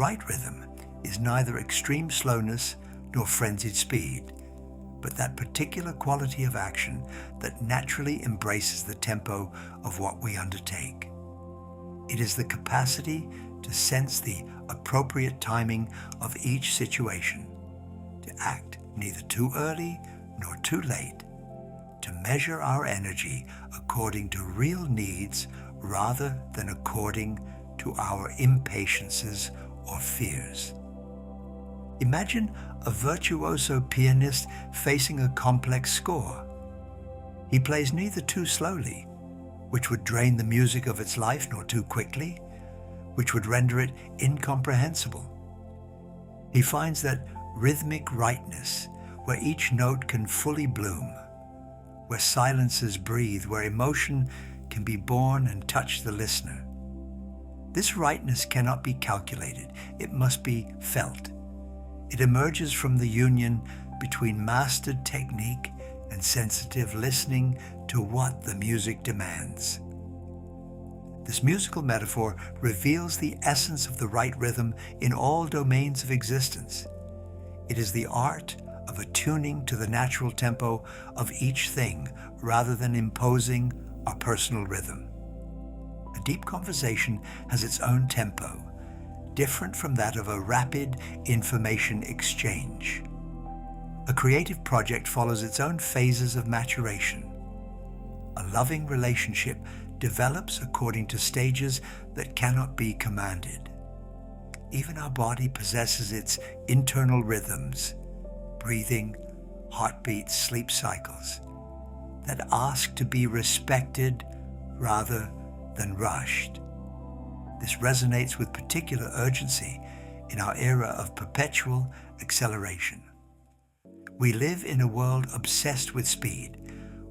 right rhythm is neither extreme slowness nor frenzied speed, but that particular quality of action that naturally embraces the tempo of what we undertake. It is the capacity to sense the appropriate timing of each situation, to act neither too early nor too late, to measure our energy according to real needs rather than according to our impatiences or fears. Imagine a virtuoso pianist facing a complex score. He plays neither too slowly, which would drain the music of its life, nor too quickly, which would render it incomprehensible. He finds that rhythmic rightness, where each note can fully bloom, where silences breathe, where emotion can be born and touch the listener. This rightness cannot be calculated, it must be felt. It emerges from the union between mastered technique and sensitive listening to what the music demands. This musical metaphor reveals the essence of the right rhythm in all domains of existence. It is the art of attuning to the natural tempo of each thing rather than imposing our personal rhythm. A deep conversation has its own tempo, different from that of a rapid information exchange. A creative project follows its own phases of maturation. A loving relationship develops according to stages that cannot be commanded. Even our body possesses its internal rhythms, breathing, heartbeats, sleep cycles, that ask to be respected rather than rushed. This resonates with particular urgency in our era of perpetual acceleration. We live in a world obsessed with speed,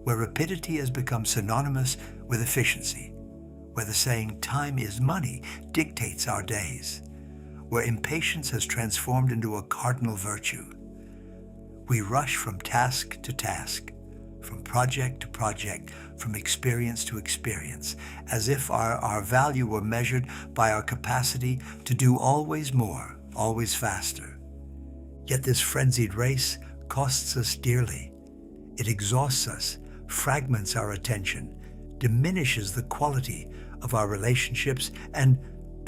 where rapidity has become synonymous with efficiency, where the saying "time is money" dictates our days, where impatience has transformed into a cardinal virtue. We rush from task to task, from project to project, from experience to experience, as if our value were measured by our capacity to do always more, always faster. Yet this frenzied race costs us dearly. It exhausts us, fragments our attention, diminishes the quality of our relationships, and,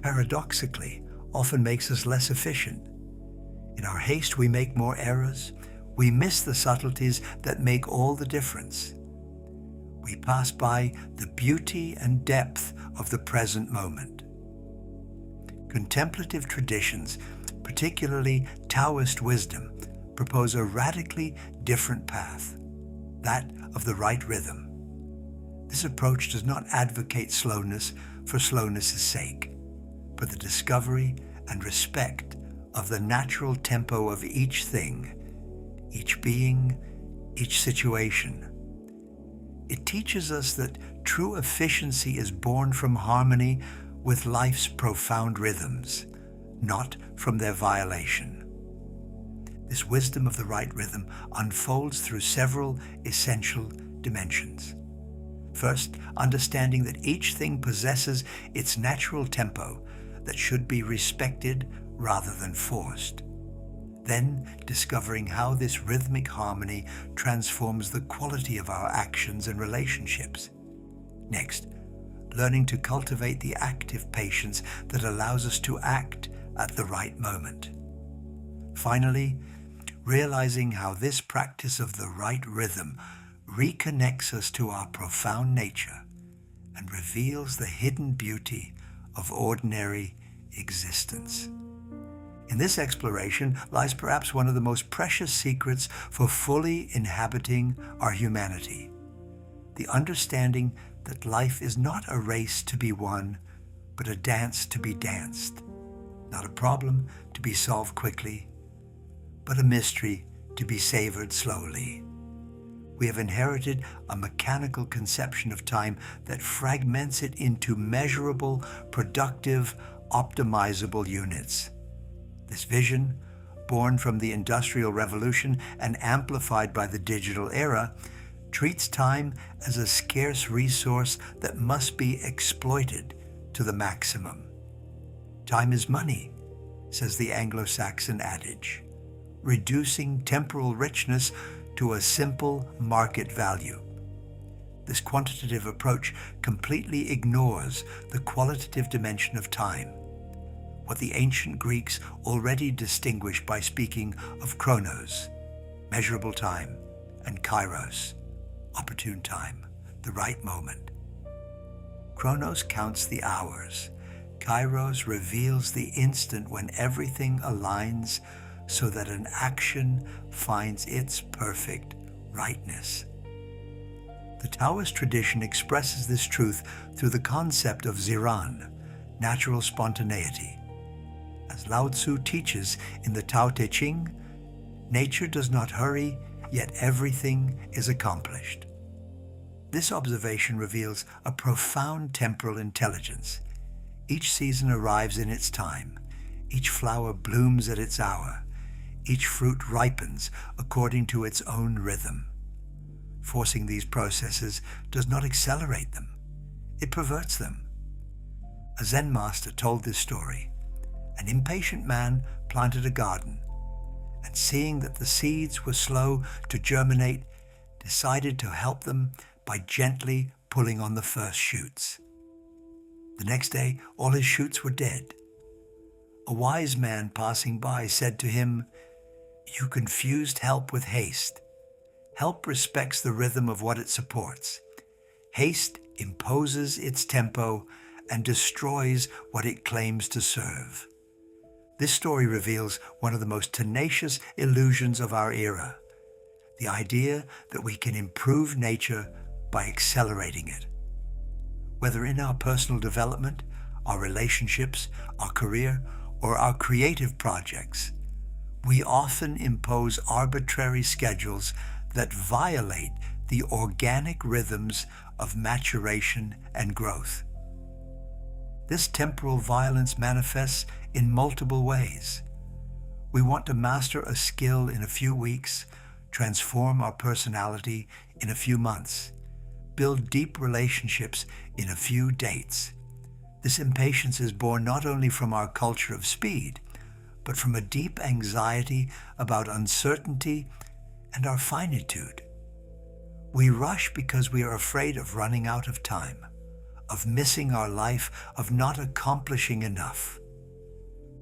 paradoxically, often makes us less efficient. In our haste, we make more errors. We miss the subtleties that make all the difference. We pass by the beauty and depth of the present moment. Contemplative traditions, particularly Taoist wisdom, propose a radically different path, that of the right rhythm. This approach does not advocate slowness for slowness' sake, but the discovery and respect of the natural tempo of each thing, each being, each situation. It teaches us that true efficiency is born from harmony with life's profound rhythms, not from their violation. This wisdom of the right rhythm unfolds through several essential dimensions. First, understanding that each thing possesses its natural tempo that should be respected rather than forced. Then, discovering how this rhythmic harmony transforms the quality of our actions and relationships. Next, learning to cultivate the active patience that allows us to act at the right moment. Finally, realizing how this practice of the right rhythm reconnects us to our profound nature and reveals the hidden beauty of ordinary existence. In this exploration lies perhaps one of the most precious secrets for fully inhabiting our humanity, the understanding that life is not a race to be won, but a dance to be danced, not a problem to be solved quickly, but a mystery to be savored slowly. We have inherited a mechanical conception of time that fragments it into measurable, productive, optimizable units. This vision, born from the Industrial Revolution and amplified by the digital era, treats time as a scarce resource that must be exploited to the maximum. Time is money, says the Anglo-Saxon adage, reducing temporal richness to a simple market value. This quantitative approach completely ignores the qualitative dimension of time, what the ancient Greeks already distinguished by speaking of chronos, measurable time, and kairos, opportune time, the right moment. Chronos counts the hours. Kairos reveals the instant when everything aligns so that an action finds its perfect rightness. The Taoist tradition expresses this truth through the concept of ziran, natural spontaneity. As Lao Tzu teaches in the Tao Te Ching, nature does not hurry, yet everything is accomplished. This observation reveals a profound temporal intelligence. Each season arrives in its time. Each flower blooms at its hour. Each fruit ripens according to its own rhythm. Forcing these processes does not accelerate them. It perverts them. A Zen master told this story. An impatient man planted a garden, and seeing that the seeds were slow to germinate, decided to help them by gently pulling on the first shoots. The next day, all his shoots were dead. A wise man passing by said to him, "You confused help with haste. Help respects the rhythm of what it supports. Haste imposes its tempo and destroys what it claims to serve." This story reveals one of the most tenacious illusions of our era, the idea that we can improve nature by accelerating it. Whether in our personal development, our relationships, our career, or our creative projects, we often impose arbitrary schedules that violate the organic rhythms of maturation and growth. This temporal violence manifests in multiple ways. We want to master a skill in a few weeks, transform our personality in a few months, build deep relationships in a few dates. This impatience is born not only from our culture of speed, but from a deep anxiety about uncertainty and our finitude. We rush because we are afraid of running out of time, of missing our life, of not accomplishing enough.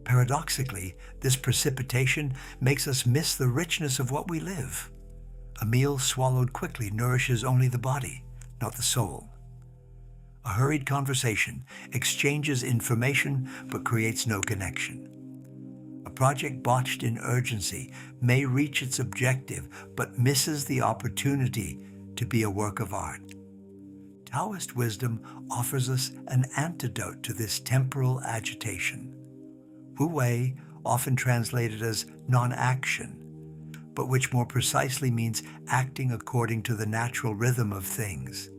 Paradoxically, this precipitation makes us miss the richness of what we live. A meal swallowed quickly nourishes only the body, not the soul. A hurried conversation exchanges information but creates no connection. A project botched in urgency may reach its objective but misses the opportunity to be a work of art. Taoist wisdom offers us an antidote to this temporal agitation. Wu Wei, often translated as non-action, but which more precisely means acting according to the natural rhythm of things.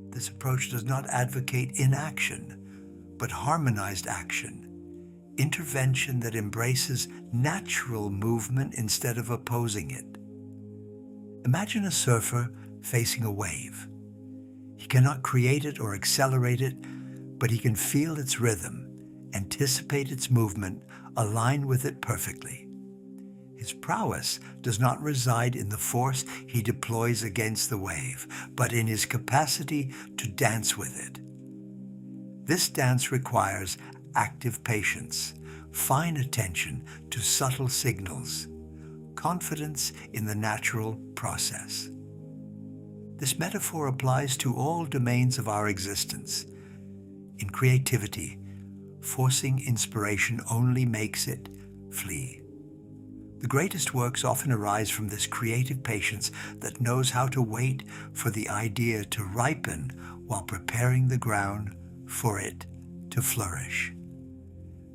This approach does not advocate inaction, but harmonized action, intervention that embraces natural movement instead of opposing it. Imagine a surfer facing a wave. He cannot create it or accelerate it, but he can feel its rhythm, anticipate its movement, align with it perfectly. His prowess does not reside in the force he deploys against the wave, but in his capacity to dance with it. This dance requires active patience, fine attention to subtle signals, confidence in the natural process. This metaphor applies to all domains of our existence. In creativity, forcing inspiration only makes it flee. The greatest works often arise from this creative patience that knows how to wait for the idea to ripen while preparing the ground for it to flourish.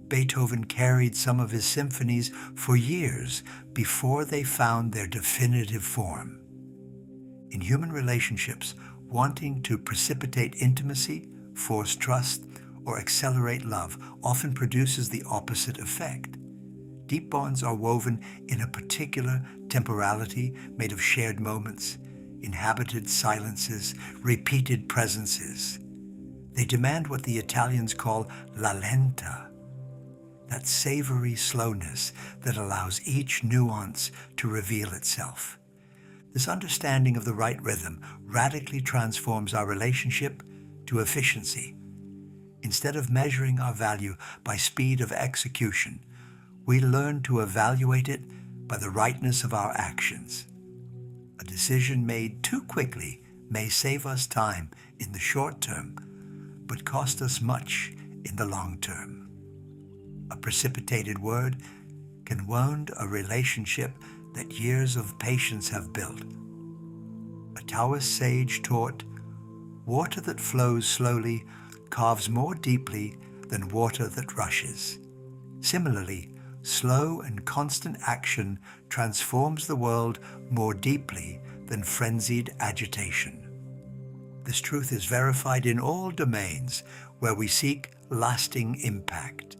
Beethoven carried some of his symphonies for years before they found their definitive form. In human relationships, wanting to precipitate intimacy, force trust, or accelerate love often produces the opposite effect. Deep bonds are woven in a particular temporality made of shared moments, inhabited silences, repeated presences. They demand what the Italians call la lenta, that savory slowness that allows each nuance to reveal itself. This understanding of the right rhythm radically transforms our relationship to efficiency. Instead of measuring our value by speed of execution, we learn to evaluate it by the rightness of our actions. A decision made too quickly may save us time in the short term, but cost us much in the long term. A precipitated word can wound a relationship that years of patience have built. A Taoist sage taught, "Water that flows slowly carves more deeply than water that rushes." Similarly, slow and constant action transforms the world more deeply than frenzied agitation. This truth is verified in all domains where we seek lasting impact: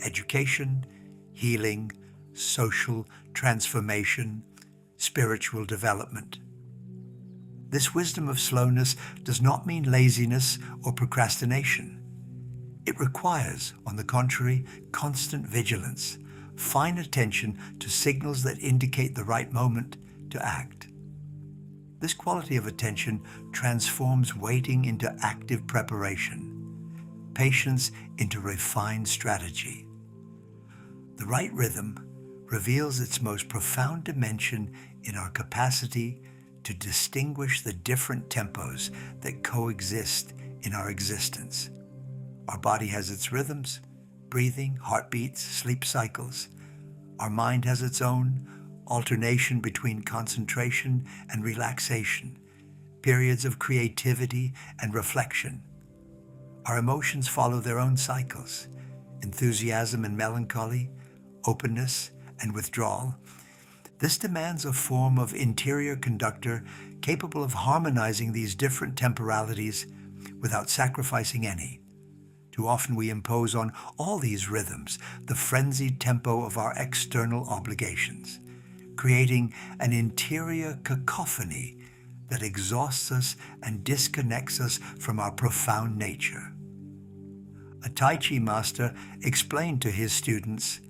education, healing, social transformation, spiritual development. This wisdom of slowness does not mean laziness or procrastination. It requires, on the contrary, constant vigilance, fine attention to signals that indicate the right moment to act. This quality of attention transforms waiting into active preparation, patience into refined strategy. The right rhythm reveals its most profound dimension in our capacity to distinguish the different tempos that coexist in our existence. Our body has its rhythms: breathing, heartbeats, sleep cycles. Our mind has its own: alternation between concentration and relaxation, periods of creativity and reflection. Our emotions follow their own cycles: enthusiasm and melancholy, openness and withdrawal. This demands a form of interior conductor capable of harmonizing these different temporalities without sacrificing any. Too often we impose on all these rhythms the frenzied tempo of our external obligations, creating an interior cacophony that exhausts us and disconnects us from our profound nature. A Tai Chi master explained to his students,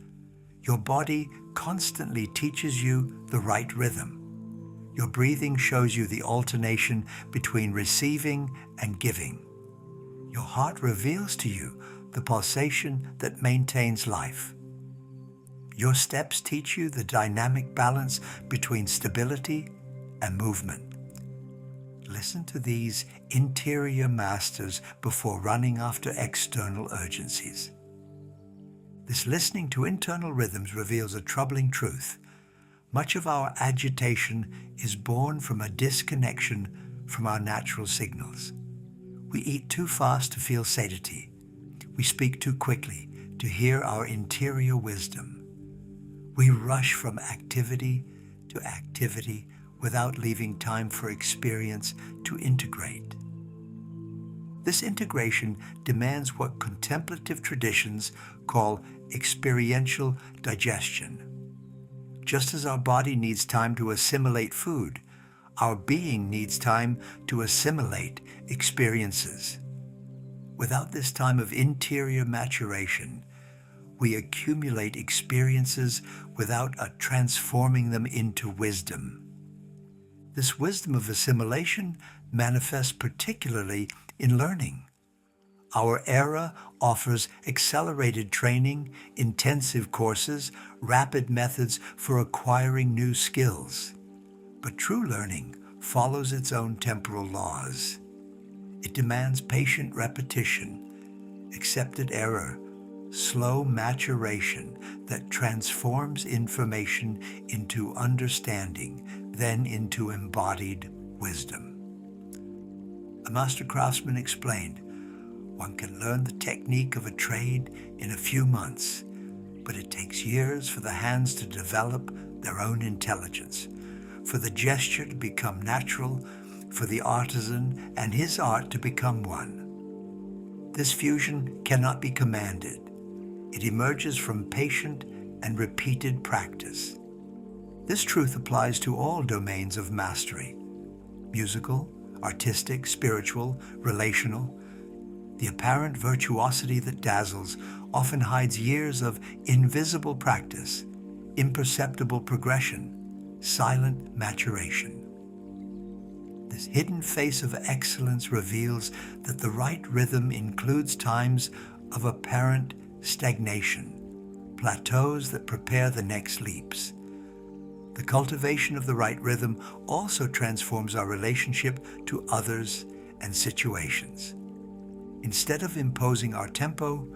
"Your body constantly teaches you the right rhythm. Your breathing shows you the alternation between receiving and giving. Your heart reveals to you the pulsation that maintains life. Your steps teach you the dynamic balance between stability and movement." Listen to these interior masters before running after external urgencies. This listening to internal rhythms reveals a troubling truth. Much of our agitation is born from a disconnection from our natural signals. We eat too fast to feel satiety. We speak too quickly to hear our interior wisdom. We rush from activity to activity without leaving time for experience to integrate. This integration demands what contemplative traditions call experiential digestion. Just as our body needs time to assimilate food, our being needs time to assimilate experiences. Without this time of interior maturation, we accumulate experiences without transforming them into wisdom. This wisdom of assimilation manifests particularly in learning. Our era offers accelerated training, intensive courses, rapid methods for acquiring new skills. But true learning follows its own temporal laws. It demands patient repetition, accepted error, slow maturation that transforms information into understanding, then into embodied wisdom. A master craftsman explained, "One can learn the technique of a trade in a few months, but it takes years for the hands to develop their own intelligence, for the gesture to become natural, for the artisan and his art to become one. This fusion cannot be commanded. It emerges from patient and repeated practice." This truth applies to all domains of mastery: musical, artistic, spiritual, relational. The apparent virtuosity that dazzles often hides years of invisible practice, imperceptible progression, silent maturation. This hidden face of excellence reveals that the right rhythm includes times of apparent stagnation, plateaus that prepare the next leaps. The cultivation of the right rhythm also transforms our relationship to others and situations. Instead of imposing our tempo,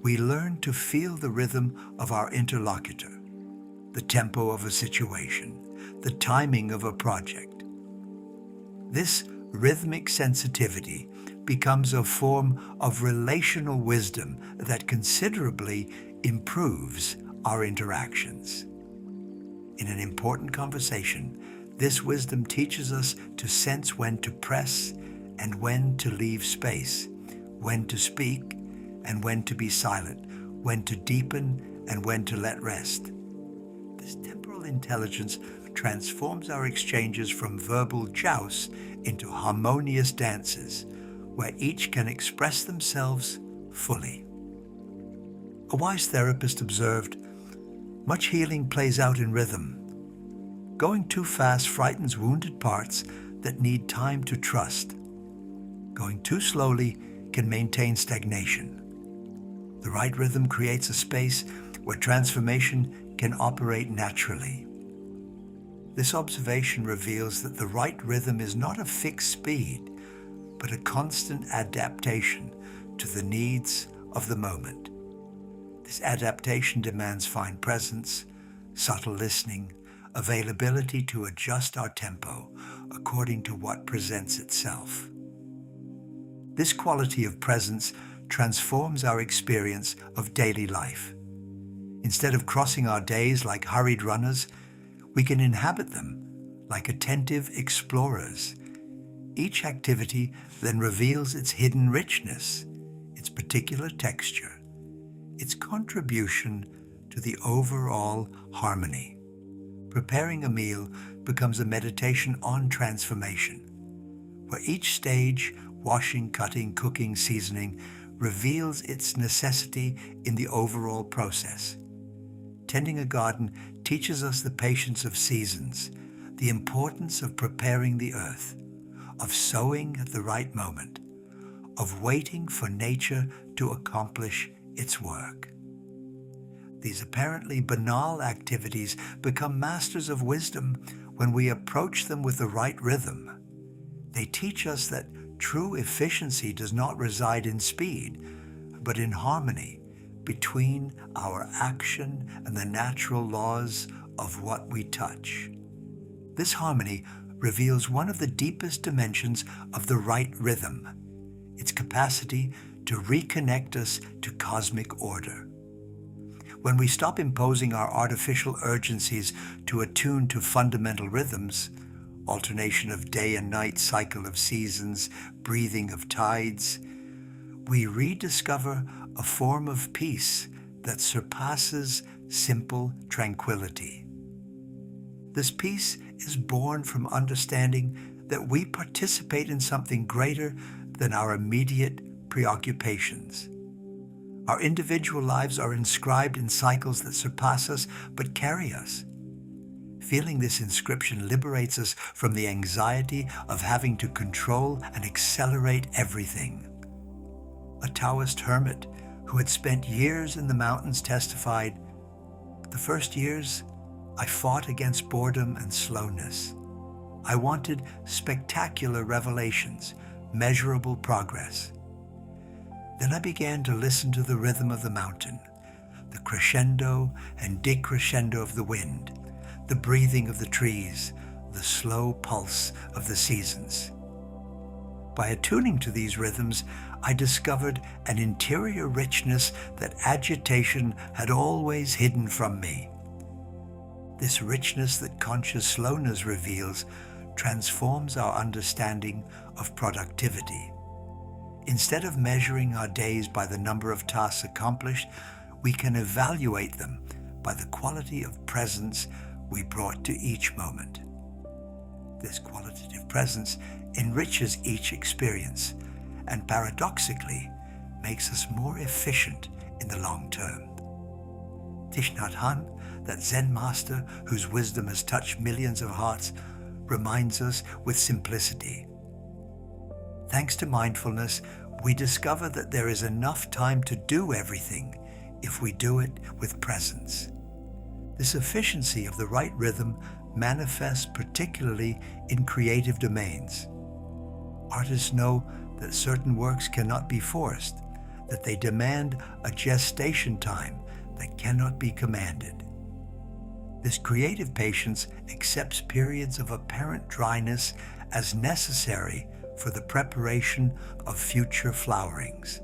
we learn to feel the rhythm of our interlocutor, the tempo of a situation, the timing of a project. This rhythmic sensitivity becomes a form of relational wisdom that considerably improves our interactions. In an important conversation, this wisdom teaches us to sense when to press and when to leave space, when to speak and when to be silent, when to deepen and when to let rest. This temporal intelligence transforms our exchanges from verbal jousts into harmonious dances, where each can express themselves fully. A wise therapist observed, "Much healing plays out in rhythm. Going too fast frightens wounded parts that need time to trust. Going too slowly can maintain stagnation. The right rhythm creates a space where transformation can operate naturally." This observation reveals that the right rhythm is not a fixed speed, but a constant adaptation to the needs of the moment. This adaptation demands fine presence, subtle listening, availability to adjust our tempo according to what presents itself. This quality of presence transforms our experience of daily life. Instead of crossing our days like hurried runners, we can inhabit them like attentive explorers. Each activity then reveals its hidden richness, its particular texture, its contribution to the overall harmony. Preparing a meal becomes a meditation on transformation, where each stage, washing, cutting, cooking, seasoning, reveals its necessity in the overall process. Tending a garden teaches us the patience of seasons, the importance of preparing the earth, of sowing at the right moment, of waiting for nature to accomplish its work. These apparently banal activities become masters of wisdom when we approach them with the right rhythm. They teach us that true efficiency does not reside in speed, but in harmony between our action and the natural laws of what we touch. This harmony reveals one of the deepest dimensions of the right rhythm, its capacity to reconnect us to cosmic order. When we stop imposing our artificial urgencies to attune to fundamental rhythms, alternation of day and night, cycle of seasons, breathing of tides, we rediscover a form of peace that surpasses simple tranquility. This peace is born from understanding that we participate in something greater than our immediate preoccupations. Our individual lives are inscribed in cycles that surpass us but carry us. Feeling this inscription liberates us from the anxiety of having to control and accelerate everything. A Taoist hermit who had spent years in the mountains testified, "The first years, I fought against boredom and slowness. I wanted spectacular revelations, measurable progress. Then I began to listen to the rhythm of the mountain, the crescendo and decrescendo of the wind, the breathing of the trees, the slow pulse of the seasons. By attuning to these rhythms, I discovered an interior richness that agitation had always hidden from me. This richness that conscious slowness reveals transforms our understanding of productivity. Instead of measuring our days by the number of tasks accomplished, we can evaluate them by the quality of presence we brought to each moment. This qualitative presence enriches each experience and paradoxically makes us more efficient in the long term. Thich Nhat Hanh, that Zen master whose wisdom has touched millions of hearts, reminds us with simplicity. Thanks to mindfulness, we discover that there is enough time to do everything if we do it with presence. This efficiency of the right rhythm manifests particularly in creative domains. Artists know that certain works cannot be forced, that they demand a gestation time that cannot be commanded. This creative patience accepts periods of apparent dryness as necessary for the preparation of future flowerings.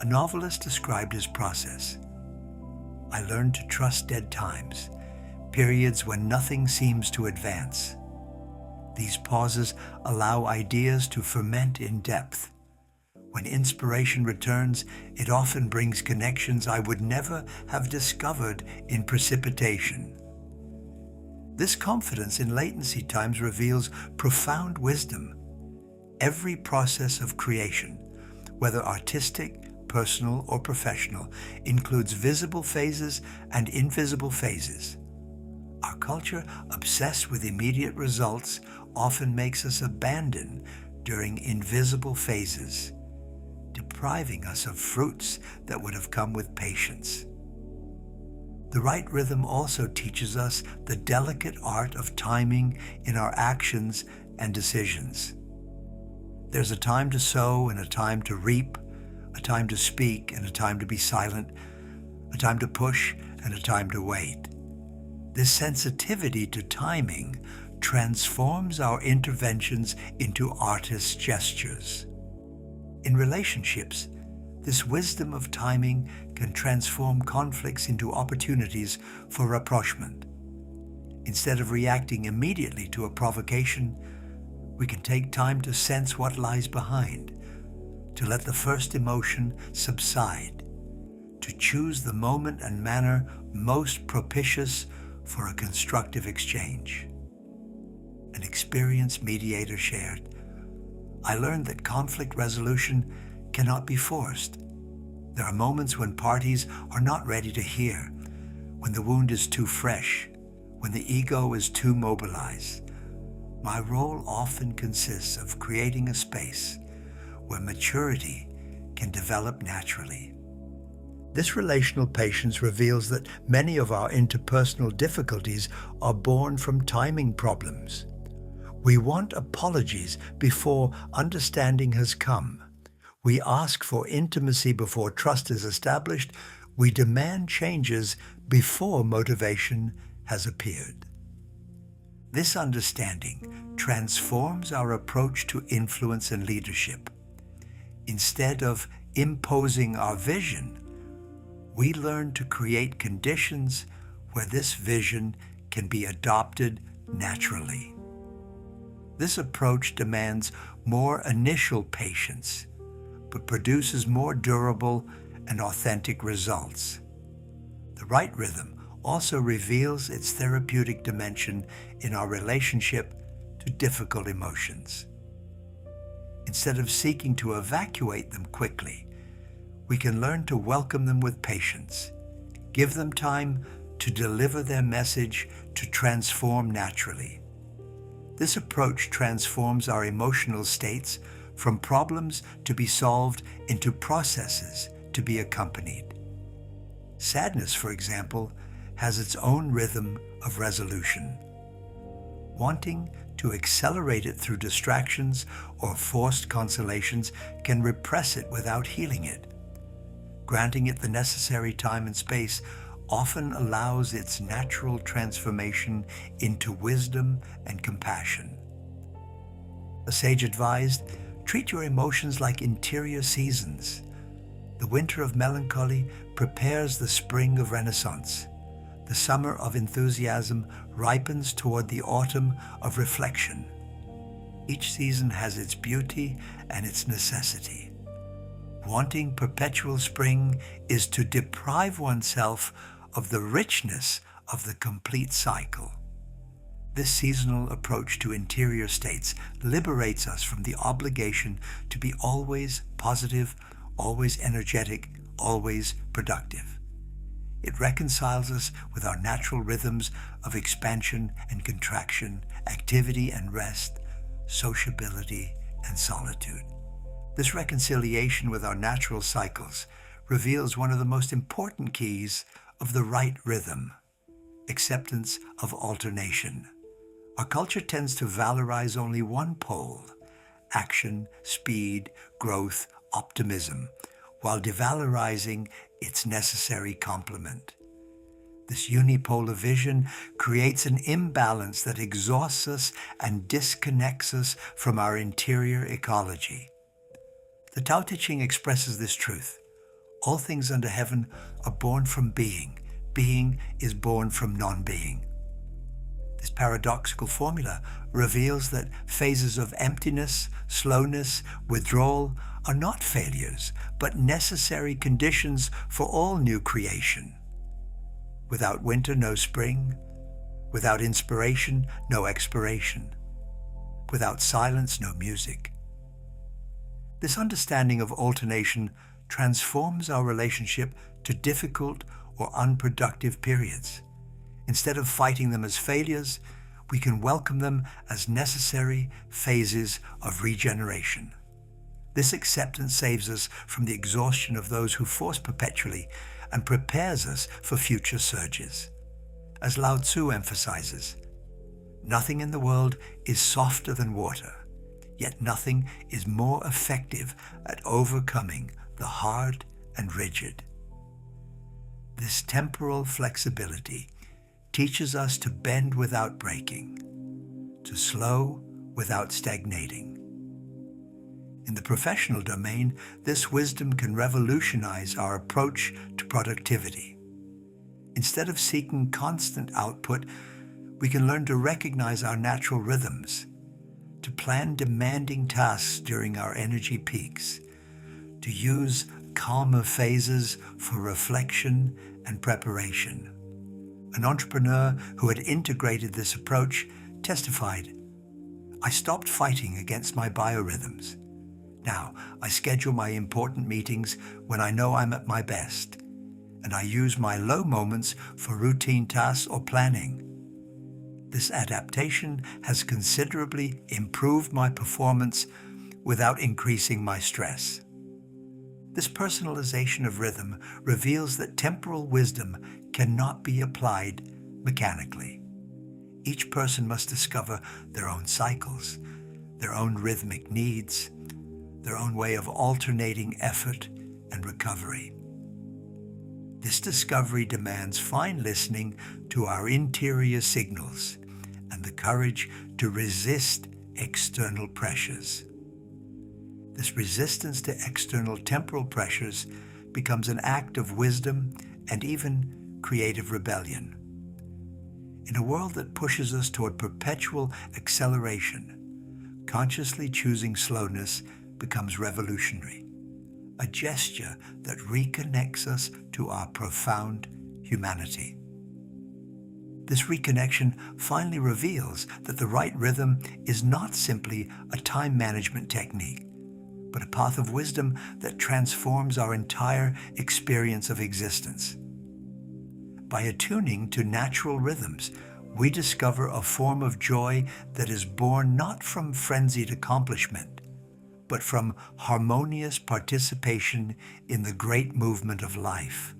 A novelist described his process. I learned to trust dead times, periods when nothing seems to advance. These pauses allow ideas to ferment in depth. When inspiration returns, it often brings connections I would never have discovered in precipitation. This confidence in latency times reveals profound wisdom. Every process of creation, whether artistic, personal, or professional, includes visible phases and invisible phases. Our culture, obsessed with immediate results, often makes us abandon during invisible phases, depriving us of fruits that would have come with patience. The right rhythm also teaches us the delicate art of timing in our actions and decisions. There's a time to sow and a time to reap, a time to speak and a time to be silent, a time to push and a time to wait. This sensitivity to timing transforms our interventions into artist's gestures. In relationships, this wisdom of timing can transform conflicts into opportunities for rapprochement. Instead of reacting immediately to a provocation, we can take time to sense what lies behind, to let the first emotion subside, to choose the moment and manner most propitious for a constructive exchange. An experienced mediator shared, I learned that conflict resolution cannot be forced. There are moments when parties are not ready to hear, when the wound is too fresh, when the ego is too mobilized. My role often consists of creating a space where maturity can develop naturally. This relational patience reveals that many of our interpersonal difficulties are born from timing problems. We want apologies before understanding has come. We ask for intimacy before trust is established. We demand changes before motivation has appeared. This understanding transforms our approach to influence and leadership. Instead of imposing our vision, we learn to create conditions where this vision can be adopted naturally. This approach demands more initial patience, but produces more durable and authentic results. The right rhythm also reveals its therapeutic dimension in our relationship to difficult emotions. Instead of seeking to evacuate them quickly, we can learn to welcome them with patience, give them time to deliver their message, to transform naturally. This approach transforms our emotional states from problems to be solved into processes to be accompanied. Sadness, for example, has its own rhythm of resolution. Wanting to accelerate it through distractions or forced consolations can repress it without healing it. Granting it the necessary time and space often allows its natural transformation into wisdom and compassion. A sage advised, treat your emotions like interior seasons. The winter of melancholy prepares the spring of renaissance. The summer of enthusiasm ripens toward the autumn of reflection. Each season has its beauty and its necessity. Wanting perpetual spring is to deprive oneself of the richness of the complete cycle. This seasonal approach to interior states liberates us from the obligation to be always positive always energetic, always productive. It reconciles us with our natural rhythms of expansion and contraction, activity and rest, sociability and solitude. This reconciliation with our natural cycles reveals one of the most important keys of the right rhythm: acceptance of alternation. Our culture tends to valorize only one pole: action, speed, growth, optimism, while devalorizing its necessary complement. This unipolar vision creates an imbalance that exhausts us and disconnects us from our interior ecology. The Tao Te Ching expresses this truth. All things under heaven are born from being. Being is born from non-being. This paradoxical formula reveals that phases of emptiness, slowness, withdrawal are not failures, but necessary conditions for all new creation. Without winter, no spring. Without inspiration, no expiration. Without silence, no music. This understanding of alternation transforms our relationship to difficult or unproductive periods. Instead of fighting them as failures, we can welcome them as necessary phases of regeneration. This acceptance saves us from the exhaustion of those who force perpetually and prepares us for future surges. As Lao Tzu emphasizes, nothing in the world is softer than water, yet nothing is more effective at overcoming the hard and rigid. This temporal flexibility teaches us to bend without breaking, to slow without stagnating. In the professional domain, this wisdom can revolutionize our approach to productivity. Instead of seeking constant output, we can learn to recognize our natural rhythms, to plan demanding tasks during our energy peaks, to use calmer phases for reflection and preparation. An entrepreneur who had integrated this approach testified, "I stopped fighting against my biorhythms. Now, I schedule my important meetings when I know I'm at my best, and I use my low moments for routine tasks or planning. This adaptation has considerably improved my performance without increasing my stress." This personalization of rhythm reveals that temporal wisdom cannot be applied mechanically. Each person must discover their own cycles, their own rhythmic needs, their own way of alternating effort and recovery. This discovery demands fine listening to our interior signals and the courage to resist external pressures. This resistance to external temporal pressures becomes an act of wisdom and even creative rebellion. In a world that pushes us toward perpetual acceleration, consciously choosing slowness becomes revolutionary, a gesture that reconnects us to our profound humanity. This reconnection finally reveals that the right rhythm is not simply a time management technique, but a path of wisdom that transforms our entire experience of existence. By attuning to natural rhythms, we discover a form of joy that is born not from frenzied accomplishment, but from harmonious participation in the great movement of life.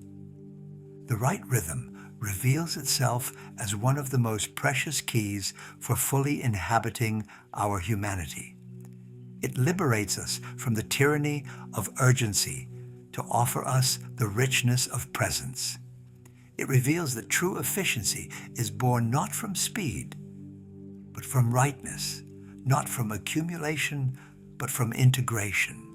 The right rhythm reveals itself as one of the most precious keys for fully inhabiting our humanity. It liberates us from the tyranny of urgency to offer us the richness of presence. It reveals that true efficiency is born not from speed, but from rightness, not from accumulation, but from integration.